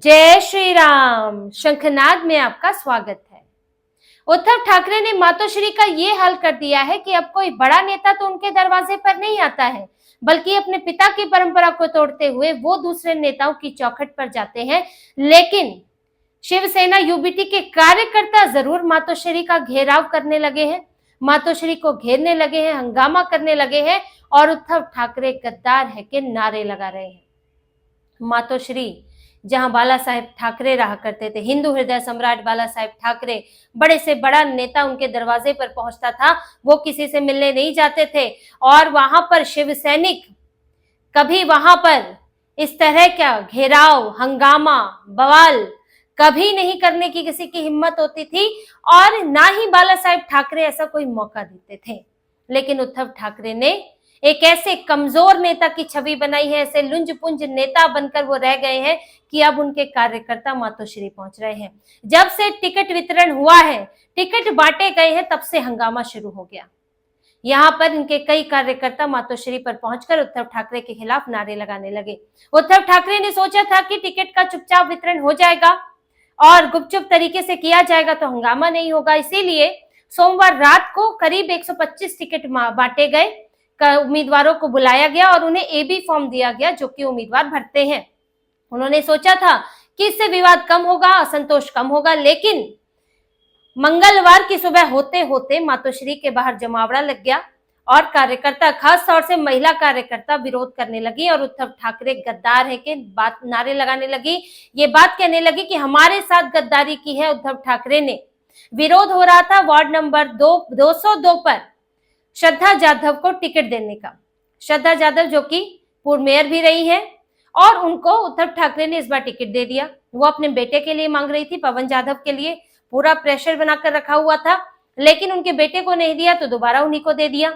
जय श्री राम। शंखनाद में आपका स्वागत है। उद्धव ठाकरे ने मातोश्री का ये हाल कर दिया है कि अब कोई बड़ा नेता तो उनके दरवाजे पर नहीं आता है, बल्कि अपने पिता की परंपरा को तोड़ते हुए वो दूसरे नेताओं की चौखट पर जाते हैं। लेकिन शिवसेना यूबीटी के कार्यकर्ता जरूर मातोश्री का घेराव करने लगे हैं, मातोश्री को घेरने लगे हैं, हंगामा करने लगे हैं और उद्धव ठाकरे गद्दार है के नारे लगा रहे हैं। मातोश्री जहां बाला साहेब ठाकरे रहा करते थे, हिंदू हृदय सम्राट बाला साहेब ठाकरे, बड़े से बड़ा नेता उनके दरवाजे पर पहुंचता था, वो किसी से मिलने नहीं जाते थे। और वहां पर शिव सैनिक कभी वहां पर इस तरह का घेराव, हंगामा, बवाल कभी नहीं करने की किसी की हिम्मत होती थी और ना ही बाला साहेब ठाकरे ऐसा कोई मौका देते थे। लेकिन उद्धव ठाकरे ने एक ऐसे कमजोर नेता की छवि बनाई है, ऐसे लुंज पुंज नेता बनकर वो रह गए हैं कि अब उनके कार्यकर्ता मातोश्री पहुंच रहे हैं। जब से टिकट वितरण हुआ है, टिकट बांटे गए हैं, तब से हंगामा शुरू हो गया। यहाँ पर इनके कई कार्यकर्ता मातोश्री पर पहुंचकर उद्धव ठाकरे के खिलाफ नारे लगाने लगे। उद्धव ठाकरे ने सोचा था कि टिकट का चुपचाप वितरण हो जाएगा और गुपचुप तरीके से किया जाएगा तो हंगामा नहीं होगा, इसीलिए सोमवार रात को करीब 125 टिकट बांटे गए, उम्मीदवारों को बुलाया गया और उन्हें एबी फॉर्म दिया गया जो कि उम्मीदवार भरते हैं। उन्होंने सोचा था कि इससे विवाद कम होगा, असंतोष कम होगा, लेकिन मंगलवार की सुबह होते होते मातोश्री के बाहर जमावड़ा लग गया और कार्यकर्ता, खास तौर से महिला कार्यकर्ता विरोध करने लगी और उद्धव ठाकरे गद्दार है के बात नारे लगाने लगी। ये बात कहने लगी कि हमारे साथ गद्दारी की है उद्धव ठाकरे ने। विरोध हो रहा था वार्ड नंबर 202 पर श्रद्धा जाधव को टिकट देने का। श्रद्धा जाधव जो कि पूर्व मेयर भी रही है और उनको उद्धव ठाकरे ने इस बार टिकट दे दिया। वो अपने बेटे के लिए मांग रही थी, पवन जाधव के लिए पूरा प्रेशर बनाकर रखा हुआ था, लेकिन उनके बेटे को नहीं दिया तो दोबारा उन्हीं को दे दिया।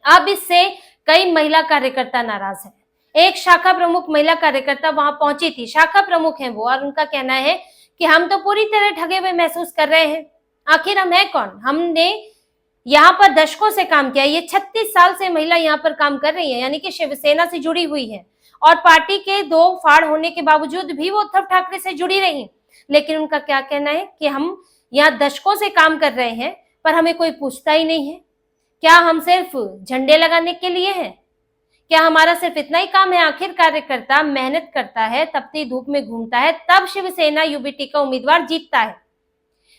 अब इससे कई महिला कार्यकर्ता नाराज है। एक शाखा प्रमुख महिला कार्यकर्ता वहां पहुंची थी, शाखा प्रमुख है वो, और उनका कहना है कि हम तो पूरी तरह ठगे हुए महसूस कर रहे हैं। आखिर हम है कौन? हमने यहाँ पर दशकों से काम किया। ये 36 साल से महिला यहाँ पर काम कर रही है, यानी कि शिवसेना से जुड़ी हुई है और पार्टी के 2 फाड़ होने के बावजूद भी वो उद्धव ठाकरे से जुड़ी रही। लेकिन उनका क्या कहना है कि हम यहाँ दशकों से काम कर रहे हैं पर हमें कोई पूछता ही नहीं है। क्या हम सिर्फ झंडे लगाने के लिए हैं? क्या हमारा सिर्फ इतना ही काम है? आखिर कार्यकर्ता मेहनत करता है, तपती धूप में घूमता है, तब शिवसेना यूबीटी का उम्मीदवार जीतता है।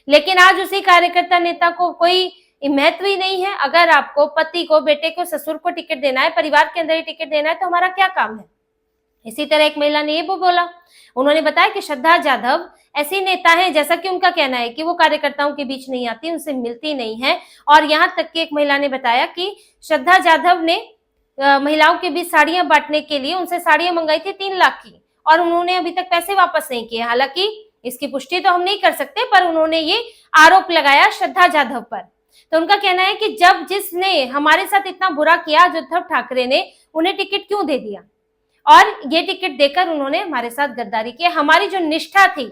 लेकिन आज उसी कार्यकर्ता नेता को कोई महत्व ही नहीं है। अगर आपको पति को, बेटे को, ससुर को टिकट देना है, परिवार के अंदर ही टिकट देना है, तो हमारा क्या काम है? इसी तरह एक महिला ने ये बोला, उन्होंने बताया कि श्रद्धा जाधव ऐसी नेता है, जैसा कि उनका कहना है कि वो कार्यकर्ताओं के बीच नहीं आती, उनसे मिलती नहीं है। और यहाँ तक कि एक महिला ने बताया कि श्रद्धा जाधव ने महिलाओं के बीच साड़ियां बांटने के लिए उनसे साड़ियां मंगाई थी 3 लाख की और उन्होंने अभी तक पैसे वापस नहीं किए। हालांकि इसकी पुष्टि तो हम नहीं कर सकते, पर उन्होंने ये आरोप लगाया श्रद्धा जाधव पर। तो उनका कहना है कि जब जिसने हमारे साथ इतना बुरा किया, उद्धव ठाकरे ने उन्हें टिकट क्यों दे दिया और ये टिकट देकर उन्होंने हमारे साथ गद्दारी की। हमारी जो निष्ठा थी,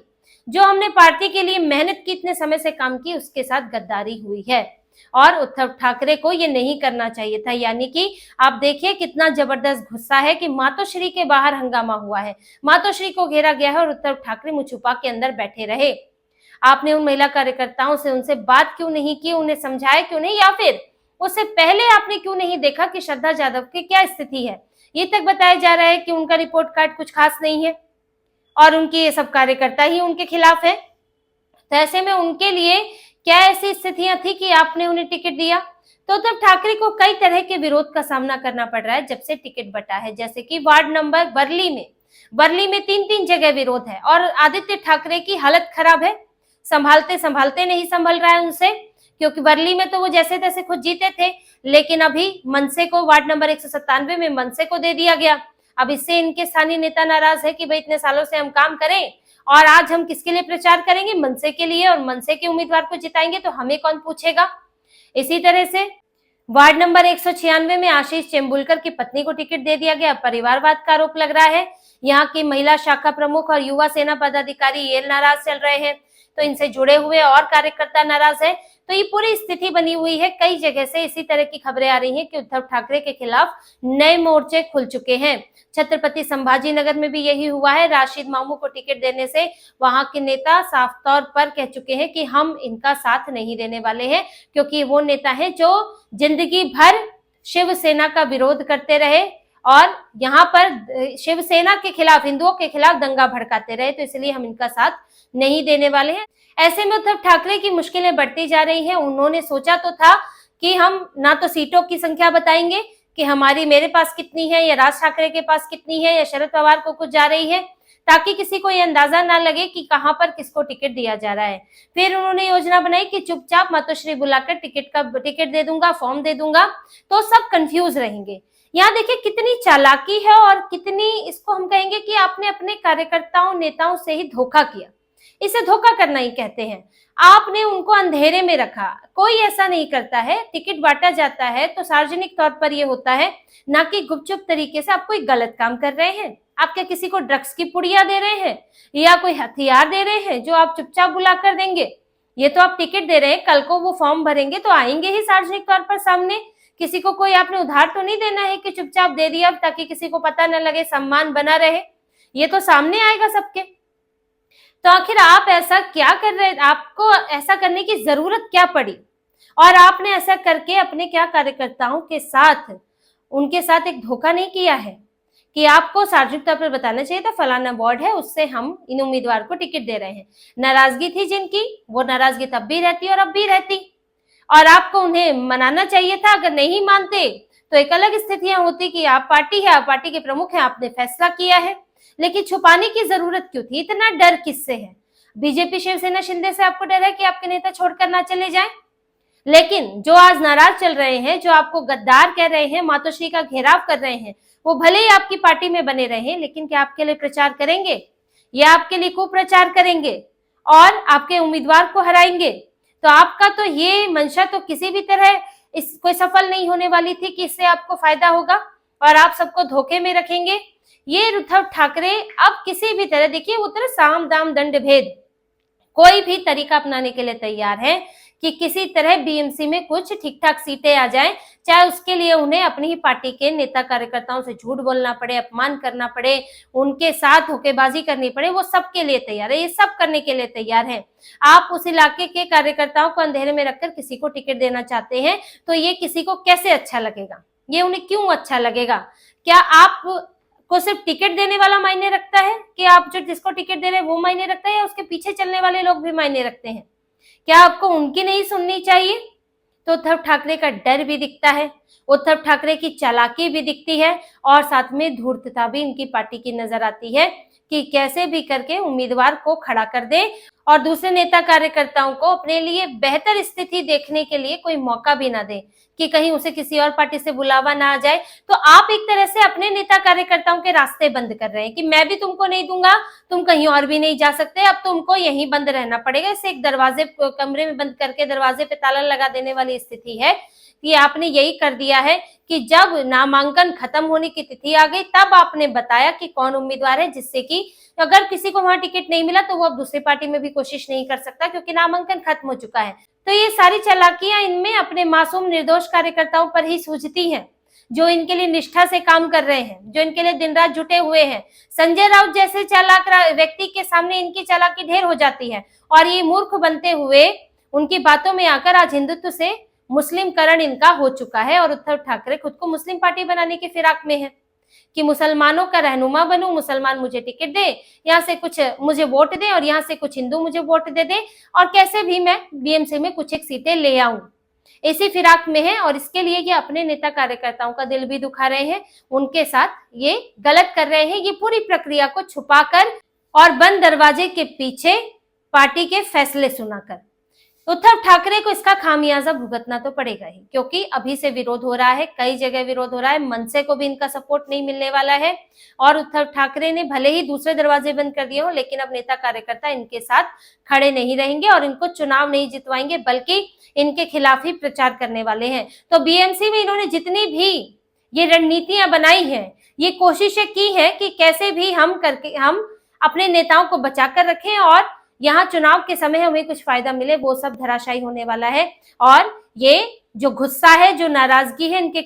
जो हमने पार्टी के लिए मेहनत की, इतने समय से काम की, उसके साथ गद्दारी हुई है और उद्धव ठाकरे को ये नहीं करना चाहिए था। यानी कि आप देखिए कितना जबरदस्त गुस्सा है कि मातोश्री के बाहर हंगामा हुआ है, मातोश्री को घेरा गया है और उद्धव ठाकरे मुंह छुपा के अंदर बैठे रहे। आपने उन महिला कार्यकर्ताओं से उनसे बात क्यों नहीं की, उन्हें समझाया क्यों नहीं, या फिर उससे पहले आपने क्यों नहीं देखा कि श्रद्धा जाधव की क्या स्थिति है? ये तक बताया जा रहा है कि उनका रिपोर्ट कार्ड कुछ खास नहीं है और उनके ये सब कार्यकर्ता ही उनके खिलाफ है। तो ऐसे में उनके लिए क्या ऐसी स्थितियां थी कि आपने उन्हें टिकट दिया? तो उद्धव ठाकरे को कई तरह के विरोध का सामना करना पड़ रहा है जब से टिकट बटा है। जैसे कि वार्ड नंबर वर्ली में 3 जगह विरोध है और आदित्य ठाकरे की हालत खराब है, संभालते संभालते नहीं संभल रहा है उनसे, क्योंकि वर्ली में तो वो जैसे तैसे खुद जीते थे, लेकिन अभी मनसे को वार्ड नंबर 197 में मनसे को दे दिया गया। अब इससे इनके स्थानीय नेता नाराज है कि भाई इतने सालों से हम काम करें और आज हम किसके लिए प्रचार करेंगे? मनसे के लिए, और मनसे के उम्मीदवार को जिताएंगे तो हमें कौन पूछेगा। इसी तरह से वार्ड नंबर 196 में आशीष चेम्बुलकर की पत्नी को टिकट दे दिया गया। परिवारवाद का आरोप लग रहा है। यहाँ की महिला शाखा प्रमुख और युवा सेना पदाधिकारी ये नाराज चल रहे हैं तो इनसे जुड़े हुए और कार्यकर्ता नाराज है। तो ये पूरी स्थिति बनी हुई है। कई जगह से इसी तरह की खबरें आ रही हैं कि उद्धव ठाकरे के खिलाफ नए मोर्चे खुल चुके हैं। छत्रपति संभाजी नगर में भी यही हुआ है। राशिद मामू को टिकट देने से वहां के नेता साफ तौर पर कह चुके हैं कि हम इनका साथ नहीं देने वाले हैं, क्योंकि वो नेता है जो जिंदगी भर शिवसेना का विरोध करते रहे और यहाँ पर शिवसेना के खिलाफ, हिंदुओं के खिलाफ दंगा भड़काते रहे, तो इसलिए हम इनका साथ नहीं देने वाले हैं। ऐसे में उद्धव ठाकरे की मुश्किलें बढ़ती जा रही हैं। उन्होंने सोचा तो था कि हम ना तो सीटों की संख्या बताएंगे कि हमारी, मेरे पास कितनी है या राज ठाकरे के पास कितनी है या शरद पवार को कुछ जा रही है, ताकि किसी को ये अंदाजा ना लगे कि कहां पर किसको टिकट दिया जा रहा है। फिर उन्होंने योजना बनाई कि चुपचाप मातोश्री बुलाकर टिकट दे दूंगा, फॉर्म दे दूंगा, तो सब कंफ्यूज रहेंगे। यहाँ देखिए कितनी चालाकी है और कितनी, इसको हम कहेंगे कि आपने अपने कार्यकर्ताओं, नेताओं से ही धोखा किया। इसे धोखा करना ही कहते हैं। आपने उनको अंधेरे में रखा। कोई ऐसा नहीं करता है। टिकट बांटा जाता है तो सार्वजनिक तौर पर यह होता है, ना कि गुपचुप तरीके से आप कोई गलत काम कर रहे हैं। आप क्या किसी को ड्रग्स की पुड़िया दे रहे हैं या कोई हथियार दे रहे हैं जो आप चुपचाप बुला कर देंगे? ये तो आप टिकट दे रहे हैं, कल को वो फॉर्म भरेंगे तो आएंगे ही सार्वजनिक तौर पर सामने। किसी को कोई आपने उधार तो नहीं देना है कि चुपचाप दे दिया ताकि किसी को पता न लगे, सम्मान बना रहे। ये तो सामने आएगा सबके। तो आखिर आप ऐसा क्या कर रहे हैं? आपको ऐसा करने की जरूरत क्या पड़ी? और आपने ऐसा करके अपने क्या कार्यकर्ताओं के साथ, उनके साथ एक धोखा नहीं किया है कि आपको सार्वजनिक तौर पर बताना चाहिए था फलाना वार्ड है, उससे हम इन उम्मीदवार को टिकट दे रहे हैं। नाराजगी थी जिनकी, वो नाराजगी तब भी रहती और अब भी रहती, और आपको उन्हें मनाना चाहिए था। अगर नहीं मानते तो एक अलग स्थितियां होती कि आप पार्टी है, आप पार्टी के प्रमुख हैं, आपने फैसला किया है। लेकिन छुपाने की जरूरत क्यों थी? इतना डर किससे है? बीजेपी, शिवसेना, शिंदे से आपको डर है कि आपके नेता छोड़कर ना चले जाएं? लेकिन जो आज नाराज चल रहे हैं, जो आपको गद्दार कह रहे हैं, मातोश्री का घेराव कर रहे हैं, वो भले ही आपकी पार्टी में बने रहे, लेकिन क्या आपके लिए प्रचार करेंगे या आपके लिए कुप्रचार करेंगे और आपके उम्मीदवार को हराएंगे? तो आपका तो ये मंशा तो किसी भी तरह इस कोई सफल नहीं होने वाली थी कि इससे आपको फायदा होगा और आप सबको धोखे में रखेंगे। ये उद्धव ठाकरे अब किसी भी तरह, देखिए वो तरह साम दाम दंड भेद, कोई भी तरीका अपनाने के लिए तैयार है कि किसी तरह बीएमसी में कुछ ठीक ठाक सीटें आ जाएं, चाहे उसके लिए उन्हें अपनी ही पार्टी के नेता कार्यकर्ताओं से झूठ बोलना पड़े, अपमान करना पड़े, उनके साथ धोखेबाजी करनी पड़े, वो सबके लिए तैयार है। ये सब करने के लिए तैयार है। आप उस इलाके के कार्यकर्ताओं को अंधेरे में रखकर किसी को टिकट देना चाहते हैं, तो ये किसी को कैसे अच्छा लगेगा? ये उन्हें क्यों अच्छा लगेगा? क्या आप को सिर्फ टिकट देने वाला मायने रखता है कि आप जो जिसको टिकट दे रहे हैं वो मायने रखता है, या उसके पीछे चलने वाले लोग भी मायने रखते हैं? क्या आपको उनकी नहीं सुननी चाहिए? तो उद्धव ठाकरे का डर भी दिखता है, उद्धव ठाकरे की चालाकी भी दिखती है, और साथ में धूर्तता भी इनकी पार्टी की नजर आती है कि कैसे भी करके उम्मीदवार को खड़ा कर दे और दूसरे नेता कार्यकर्ताओं को अपने लिए बेहतर स्थिति देखने के लिए कोई मौका भी ना दे कि कहीं उसे किसी और पार्टी से बुलावा ना आ जाए। तो आप एक तरह से अपने नेता कार्यकर्ताओं के रास्ते बंद कर रहे हैं कि मैं भी तुमको नहीं दूंगा, तुम कहीं और भी नहीं जा सकते, अब तुमको यहीं बंद रहना पड़ेगा। इसे एक दरवाजे, कमरे में बंद करके दरवाजे पे ताला लगा देने वाली स्थिति है कि आपने यही कर दिया है कि जब नामांकन खत्म होने की तिथि आ गई तब आपने बताया कि कौन उम्मीदवार है, जिससे कि अगर किसी को वहां टिकट नहीं मिला तो वो अब दूसरी पार्टी में भी कोशिश नहीं कर सकता क्योंकि नामांकन खत्म हो चुका है। तो ये सारी चालाकियां इनमें अपने मासूम निर्दोष कार्यकर्ताओं पर ही सूझती हैं, जो इनके लिए निष्ठा से काम कर रहे हैं, जो इनके लिए दिन रात जुटे हुए हैं। संजय राउत जैसे चालाक व्यक्ति के सामने इनकी चालाकी ढेर हो जाती है और ये मूर्ख बनते हुए उनकी बातों में आकर आज हिंदुत्व से मुस्लिमकरण इनका हो चुका है और उद्धव ठाकरे खुद को मुस्लिम पार्टी बनाने की फिराक में है कि मुसलमानों का रहनुमा बनूं, मुसलमान मुझे टिकट दे, यहाँ से कुछ मुझे वोट दे और यहाँ से कुछ हिंदू मुझे वोट दे दे और कैसे भी मैं बीएमसी में कुछ एक सीटें ले आऊं, इसी फिराक में है। और इसके लिए ये अपने नेता कार्यकर्ताओं का दिल भी दुखा रहे हैं, उनके साथ ये गलत कर रहे हैं। ये पूरी प्रक्रिया को छुपाकर और बंद दरवाजे के पीछे पार्टी के फैसले सुनाकर उद्धव ठाकरे को इसका खामियाजा भुगतना तो पड़ेगा ही, क्योंकि अभी से विरोध हो रहा है, कई जगह विरोध हो रहा है, मनसे को भी इनका सपोर्ट नहीं मिलने वाला है। और उद्धव ठाकरे ने भले ही दूसरे दरवाजे बंद कर दिए हो, लेकिन अब नेता कार्यकर्ता इनके साथ खड़े नहीं रहेंगे और इनको चुनाव नहीं जितवाएंगे, बल्कि इनके खिलाफ ही प्रचार करने वाले हैं। तो बीएमसी में इन्होंने जितनी भी ये रणनीतियां बनाई है, ये कोशिशें की है कि कैसे भी हम अपने नेताओं को बचा कर रखें और यहाँ चुनाव के समय हमें कुछ फायदा मिले वो सब धराशायी होने वाला है। और ये जो गुस्सा है, जो नाराजगी है इनके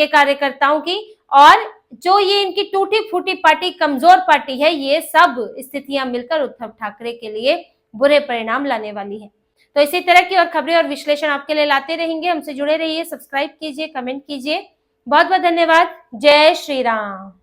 कार्यकर्ताओं की, और जो ये इनकी टूटी फूटी पार्टी, कमजोर पार्टी है, ये सब स्थितियां मिलकर उद्धव ठाकरे के लिए बुरे परिणाम लाने वाली है। तो इसी तरह की और खबरें और विश्लेषण आपके लिए लाते रहेंगे। हमसे जुड़े रहिए, सब्सक्राइब कीजिए, कमेंट कीजिए। बहुत बहुत धन्यवाद। जय श्री राम।